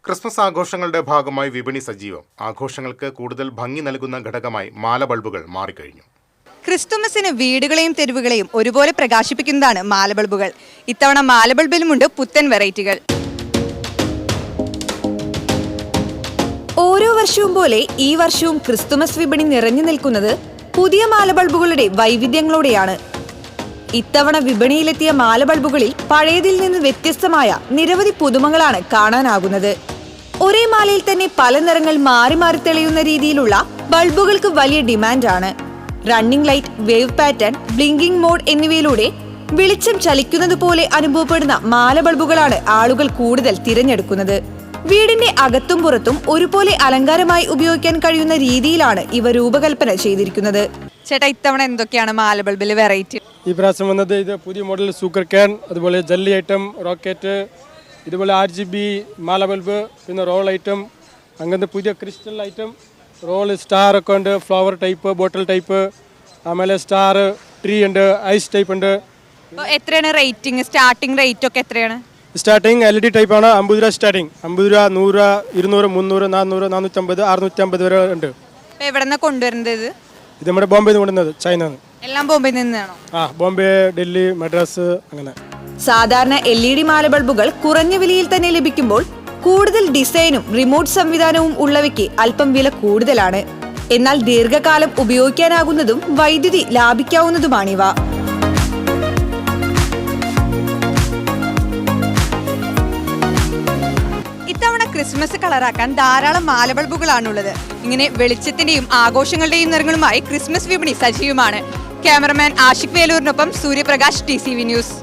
Christmas ആഘോഷങ്ങളുടെ ഭാഗമായി വിപണി സജീവം. ആഘോഷങ്ങൾക്ക് കൂടുതൽ ഭംഗി നൽകുന്ന ഘടകമായി മാല ബൾബുകൾ മാറിക്കഴിഞ്ഞു. ക്രിസ്തുമസിന് വീടുകളെയും തെരുവുകളെയും ഒരുപോലെ പ്രകാശിപ്പിക്കുന്നതാണ് മാല ബൾബുകൾ. ഇത്തവണ മാല ബൾബിലുമുണ്ട് പുത്തൻ വെറൈറ്റികൾ. ഓരോ വർഷവും പോലെ ഈ വർഷവും ക്രിസ്തുമസ് വിപണി നിറഞ്ഞു നിൽക്കുന്നത് പുതിയ മാല ബൾബുകളുടെ വൈവിധ്യങ്ങളോടെയാണ്. ഇത്തവണ വിപണിയിലെത്തിയ മാല ബൾബുകളിൽ പഴയതിൽ നിന്ന് വ്യത്യസ്തമായ നിരവധി പുതുമകളാണ് കാണാനാകുന്നത്. ഒരേ മാലയിൽ തന്നെ പല നിറങ്ങൾ മാറി മാറി തെളിയുന്ന രീതിയിലുള്ള ബൾബുകൾക്ക് വലിയ ഡിമാൻഡാണ്. Running light, wave pattern, blinking mode എന്നിവയിലൂടെ വെളിച്ചം ചലിക്കുന്നത് പോലെ അനുഭവപ്പെടുന്ന മാല ബൾബുകളാണ് ആളുകൾ കൂടുതൽ തിരഞ്ഞെടുക്കുന്നത്. വീടിന്റെ അകത്തും പുറത്തും ഒരുപോലെ അലങ്കാരമായി ഉപയോഗിക്കാൻ കഴിയുന്ന രീതിയിലാണ് ഇവ രൂപകൽപ്പന ചെയ്തിരിക്കുന്നത്. ചേട്ടാ, ഇത്തവണ എന്തൊക്കെയാണ് മാല ബൾബിലെ വെറൈറ്റി? ഈ പ്രാവശ്യം വന്നത് ഇത് പുതിയ മോഡൽ സൂക്കർ ക്യാൻ, അതുപോലെ ജെല്ലി ഐറ്റം, റോക്കറ്റ്, ഇതുപോലെ RGB മാല ബൾബ്, പിന്നെ റോൾ ഐറ്റം, അങ്ങനത്തെ പുതിയ ക്രിസ്റ്റൽ ഐറ്റം, റോൾ സ്റ്റാർ ഒക്കെ ഉണ്ട്, ഫ്ലവർ ടൈപ്പ്, ബോട്ടിൽ ടൈപ്പ്, ആಮೇಲೆ സ്റ്റാർ, ട്രീ ഉണ്ട്, ഐസ് ടൈപ്പ് ഉണ്ട്. എത്രയാണ് റേറ്റിംഗ്? സ്റ്റാർട്ടിംഗ് റേറ്റ് ഒക്കെ എത്രയാണ്? സ്റ്റാർട്ടിങ് LED ടൈപ്പ് ആണ് 50 രൂപ സ്റ്റാർട്ടിങ്. 50 രൂപ, 100 രൂപ, 200, 300, 400, 450, 650 വരെ ഉണ്ട്. എവിടെ നിന്നാണ് കൊണ്ടുവരുന്നത്? ഇത് നമ്മുടെ ബോംബെയിൽ നിന്ന് കൊണ്ടുവന്നത്, ചൈന. എല്ലാം ബോംബെയിൽ നിന്നാണോ? ബോംബെ, ഡൽഹി, മദ്രാസ് അങ്ങനെ. സാധാരണ LED മാല ബൾബുകൾ കുറഞ്ഞ വിലയിൽ തന്നെ ലഭിക്കുമ്പോൾ കൂടുതൽ ഡിസൈനും റിമോട്ട് സംവിധാനവും ഉള്ളവയ്ക്ക് അല്പം വില കൂടുതലാണ്. എന്നാൽ ദീർഘകാലം ഉപയോഗിക്കാനാകുന്നതും വൈദ്യുതി ലാഭിക്കാവുന്നതുമാണിവ. ഇത്തവണ ക്രിസ്മസ് കളറാക്കാൻ ധാരാളം മാല ബൾബുകളാണുള്ളത്. ഇങ്ങനെ വെളിച്ചത്തിന്റെയും ആഘോഷങ്ങളുടെയും നിറങ്ങളുമായി ക്രിസ്മസ് വിപണി സജീവമാണ്. ക്യാമറമാൻ ആഷിഖ് വേലൂരിനൊപ്പം സൂര്യപ്രകാശ്, TCV ന്യൂസ്.